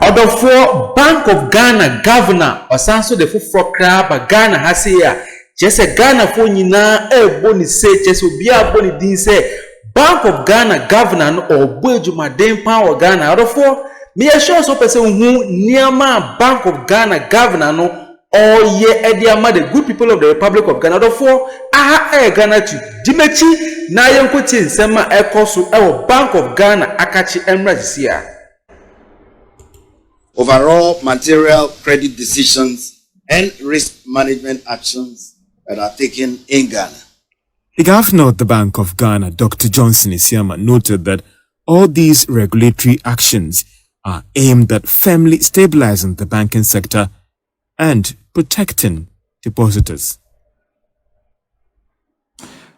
Order for Bank of Ghana governor or sanso the full crab Ghana has here. Just a Ghana for Nina, boni say, just will be a boni din say, Bank of Ghana governor or Bujuma Den Power Ghana. Order for me a show so person who near my Bank of Ghana governor no. All year, the good people of the Republic of Ghana. Therefore, Ghanatube. Dimechi, na yankutin sema ekosu ewo Bank of Ghana akachi emrajisia. Overall material credit decisions and risk management actions that are taken in Ghana. The governor of the Bank of Ghana, Dr. Johnson Isiama, noted that all these regulatory actions are aimed at firmly stabilizing the banking sector and protecting depositors.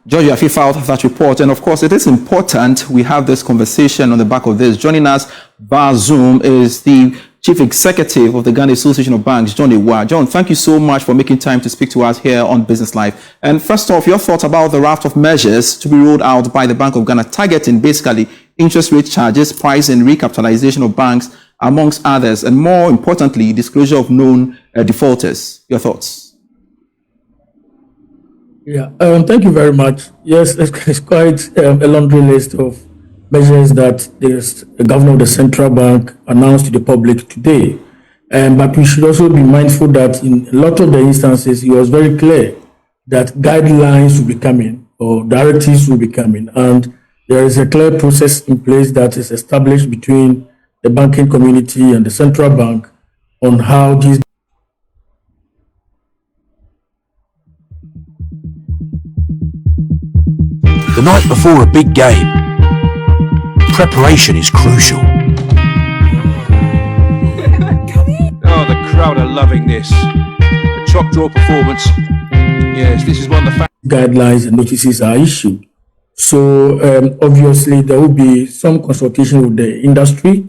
George Yafi filed that report, and of course it is important we have this conversation on the back of this. Joining us via Zoom is the Chief Executive of the Ghana Association of Banks, John Ewa. John, thank you so much for making time to speak to us here on Business Live. And first off, your thoughts about the raft of measures to be rolled out by the Bank of Ghana, targeting basically interest rate charges, price and recapitalization of banks, amongst others, and more importantly, disclosure of known defaulters. Your thoughts? Yeah, thank you very much. Yes, it's quite a laundry list of measures that the governor of the central bank announced to the public today. But we should also be mindful that in a lot of the instances, he was very clear that guidelines will be coming or directives will be coming. And there is a clear process in place that is established between the banking community and the central bank on how these. The night before a big game, preparation is crucial. Oh, the crowd are loving this. A chalk draw performance. Yes, this is one of the guidelines and notices are issued. So obviously there will be some consultation with the industry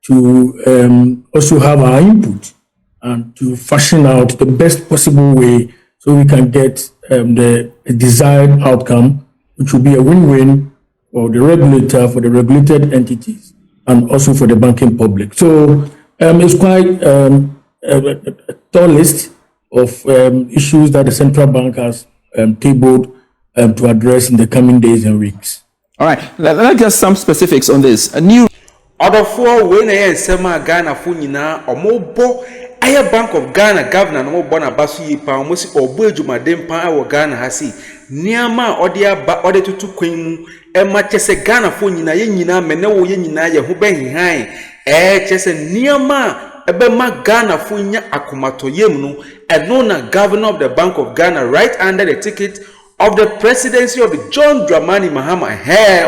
to also have our input and to fashion out the best possible way so we can get the desired outcome, which will be a win-win for the regulator, for the regulated entities, and also for the banking public. So it's quite a tall list of issues that the central bank has tabled to address in the coming days and weeks. All right, let's get some specifics on this. A new Order for when I sema Ghana funina or mobo Aya Bank of Ghana governor no bona basu yipa omosi obo ejuma dempa awo Ghana hasi niama odia ba ode tutu kwenu ma chese Ghana funina ye nyina mene wo ye nyina ye ho behihan chese niama ebe ma Ghana funya akomato yem no eno na governor of the Bank of Ghana right under the ticket of the presidency of John Dramani Mahama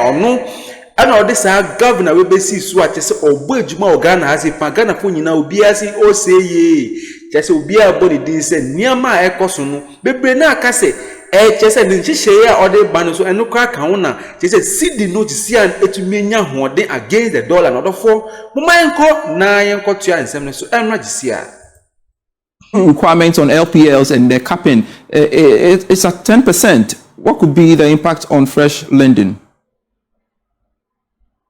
or no. And all this governor will be see so at or Ghana has a Pagana Funina will be as he say ye. Just will be a body this and Niama Ecosono, Bebrena Casse, just and share or the banners and no crack counter. Just a see the notice and etumina who are against the dollar, not for Mumayanko, Nayan and Seminary, so I'm not this year. Requirements on LPLs and their capping, it's at 10%. What could be the impact on fresh lending?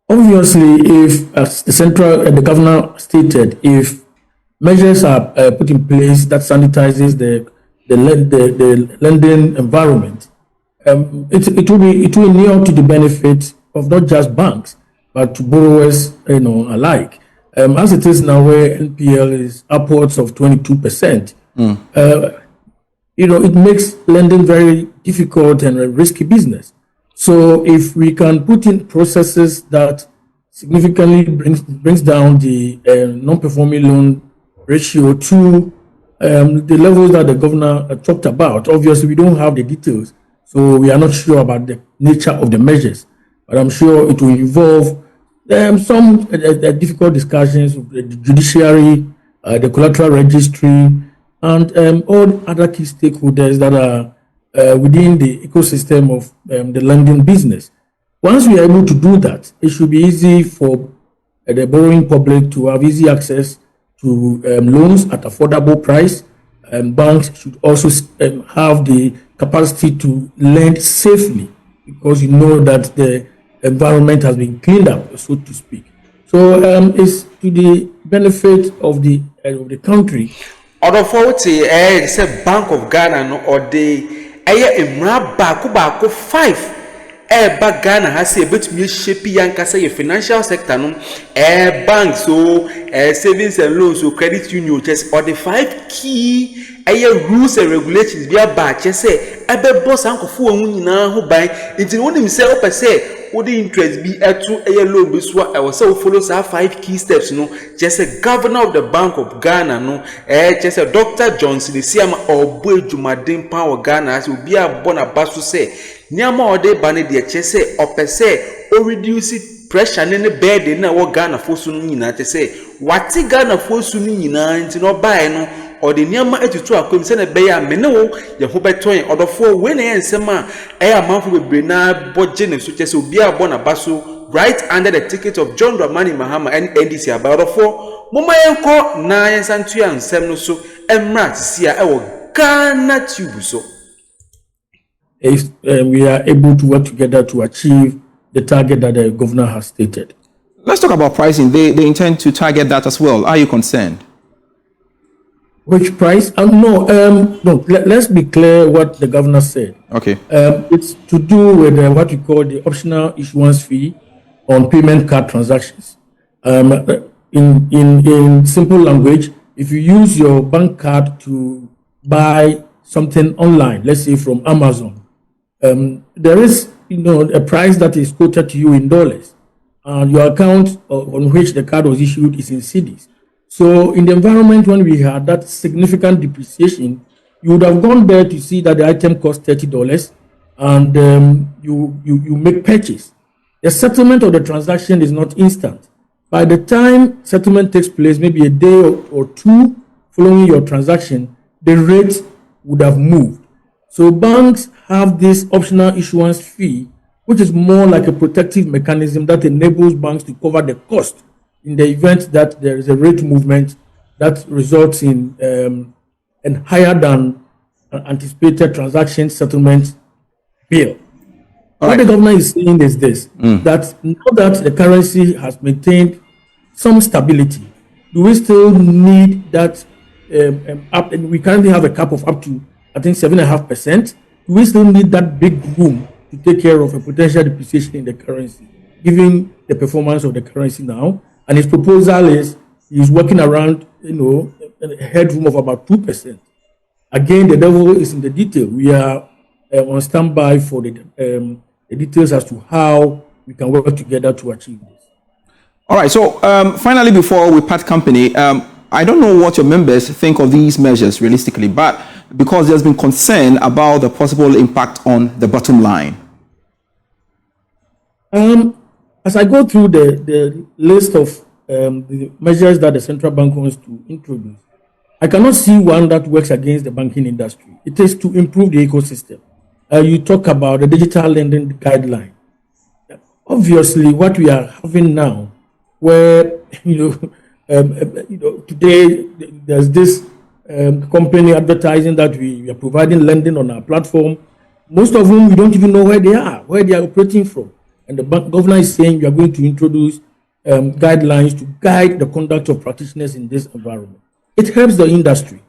Obviously, if, as the governor stated, if measures are put in place that sanitizes the lending environment, it will near to the benefit of not just banks but to borrowers, alike. As it is now, where NPL is upwards of 22%, it makes lending very difficult and a risky business. So if we can put in processes that significantly brings down the non-performing loan ratio to the levels that the governor talked about, obviously we don't have the details, so we are not sure about the nature of the measures. But I'm sure it will involve some difficult discussions with the judiciary, the collateral registry, and all other key stakeholders that are within the ecosystem of the lending business. Once we are able to do that, it should be easy for the borrowing public to have easy access to loans at affordable price. Banks should also have the capacity to lend safely because you know that the environment has been cleaned up, so to speak. So it's to the benefit of the country. Order for say Bank of Ghana no or the emra baako 5 ba Ghana has say betumi shape yankasa your financial sector no banks so savings and loans so credit union just or the 5 key rules and regulations be about just say ebe boss ankofo hu nyina ho ban nti woni mi say o say what the interest be to loan be so I was so follow 5 key steps no just a governor of the Bank of Ghana no just a Dr. Johnson Siama or boy Jumadin Power Ghana as will be a bona basu say niama or de bane de just say or say or reduce pressure in the bed in our Ghana for soon to say what Ghana for soon into no buy no or the niama etutu akom se na be ya mene wo ye ho beton odofo we na ensema amanfo bebrena boje ne so chese obi abo na baso right under the ticket of John Dramani Mahama and NDC abadofo moma yenko na yensantu ya nsem no so emra sia ewo Ghanatube so if we are able to work together to achieve the target that the governor has stated. Let's talk about pricing. They intend to target that as well. Are you concerned? Which price? No. Let's be clear what the governor said. Okay. It's to do with what we call the optional issuance fee on payment card transactions. In simple language, if you use your bank card to buy something online, let's say from Amazon, there is a price that is quoted to you in dollars, and your account on which the card was issued is in cedis. So in the environment when we had that significant depreciation, you would have gone there to see that the item cost $30 and you make purchase. The settlement of the transaction is not instant. By the time settlement takes place, maybe a day or two following your transaction, the rate would have moved. So banks have this optional issuance fee, which is more like a protective mechanism that enables banks to cover the cost in the event that there is a rate movement that results in higher than anticipated transaction settlement bill. What the governor is saying is this, that now that the currency has maintained some stability, do we still need that and we currently have a cap of up to, I think, 7.5%. Do we still need that big room to take care of a potential depreciation in the currency, given the performance of the currency now? And his proposal is he's working around, a headroom of about 2%. Again, the devil is in the detail. We are on standby for the details as to how we can work together to achieve this. All right. So finally, before we part company, I don't know what your members think of these measures realistically, but because there's been concern about the possible impact on the bottom line. As I go through the list of the measures that the central bank wants to introduce, I cannot see one that works against the banking industry. It is to improve the ecosystem. You talk about the digital lending guideline. Obviously, what we are having now, where today there's this company advertising that we are providing lending on our platform, most of whom we don't even know where they are operating from. And the governor is saying we are going to introduce guidelines to guide the conduct of practitioners in this environment. It helps the industry.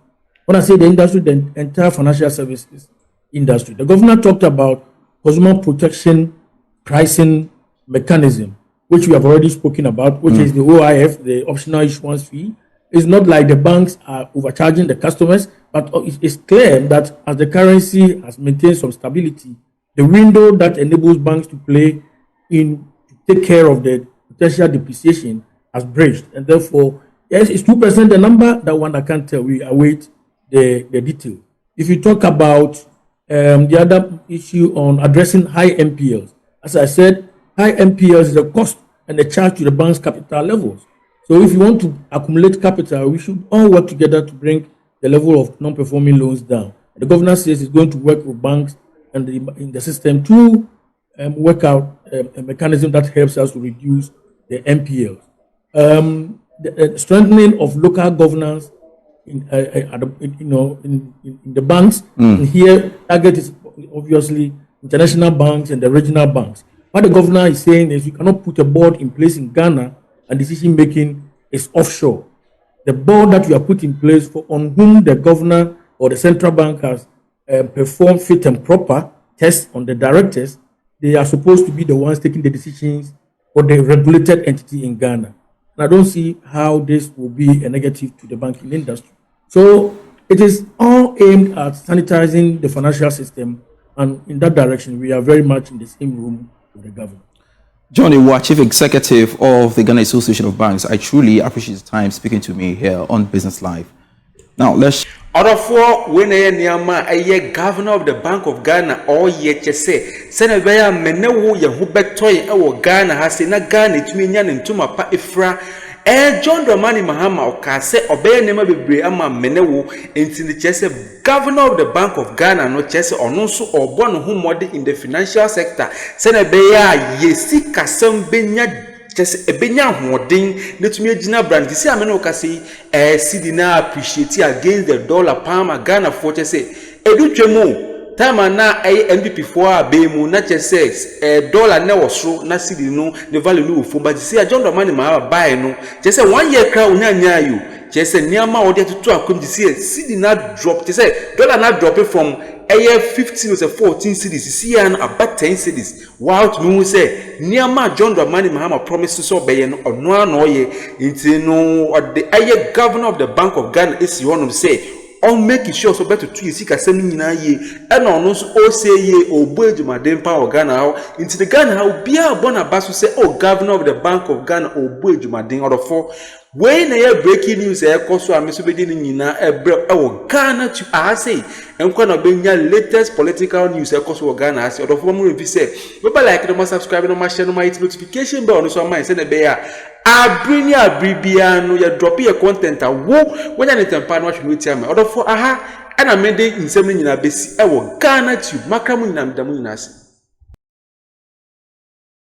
When I say the industry, the entire financial services industry. The governor talked about consumer protection pricing mechanism, which we have already spoken about, which is the OIF, the optional issuance fee. It's not like the banks are overcharging the customers, but it's clear that as the currency has maintained some stability, the window that enables banks to play in to take care of the potential depreciation has bridged. And therefore, yes, it's 2% the number, that one I can't tell. We await the detail. If you talk about the other issue on addressing high NPLs, as I said, high NPLs is a cost and a charge to the bank's capital levels. So if you want to accumulate capital, we should all work together to bring the level of non-performing loans down. The governor says he's going to work with banks and in the system to work out a mechanism that helps us to reduce the NPLs. The strengthening of local governance in the banks. And here, target is obviously international banks and the regional banks. What the governor is saying is you cannot put a board in place in Ghana and decision making is offshore. The board that you have put in place on whom the governor or the central bank has performed fit and proper tests on the directors, they are supposed to be the ones taking the decisions for the regulated entity in Ghana. And I don't see how this will be a negative to the banking industry. So it is all aimed at sanitizing the financial system, and in that direction, we are very much in the same room with the government. John Iwa, Chief Executive of the Ghana Association of Banks, I truly appreciate his time speaking to me here on Business Live. Now, let's... Other four, when a governor of the Bank of Ghana or YHSA, Senator Menewu Yahubetoy, our Ghana has in a Ghana to me and to my pa ifra. John Dramani Mahama Okase obey nema bebre ama Menewu into the chese governor of the Bank of Ghana no chese or no so or born who modi in the financial sector. Senator yesi kasem benya just a benya hoarding, let me jina brand. See, I mean, Okasi, Sidina appreciate against the dollar, Palma, Ghana, for to say, Edu Chemo, time and now a MVP for a Bemu, not just says, a dollar never so, not Sidino, the value for, but see, I don't the money, my buy no, just a 1 year crown near you, just a near my order to 2 couldn't see it, Sidina drop, to say, dollar not dropping from. 15 was a 14 cities, see and about 10 cities. Wow, to me say, near my John Dramani Mahama promised to so bay or no ye into no or the governor of the Bank of Ghana is you want to say, on making sure so better to seek a sending in a year, and on those all say ye or Boyd Madame Power Ghana into the Ghana how be a bonabasu say, oh, governor of the Bank of Ghana or Boyd Madame or 4. When I breaking news, I also am submitting in a Ghana to I say, and kind of being your latest political news, I also Ghana as your former review say, but like the must subscribe on my channel, my notification bell on so my send a bear. I bring ya Bribiano, you drop your content. I walk when I need to find what you tell me. Or for aha, and I made it in 7 in a base. I will Ghana to Macamun and Damunas.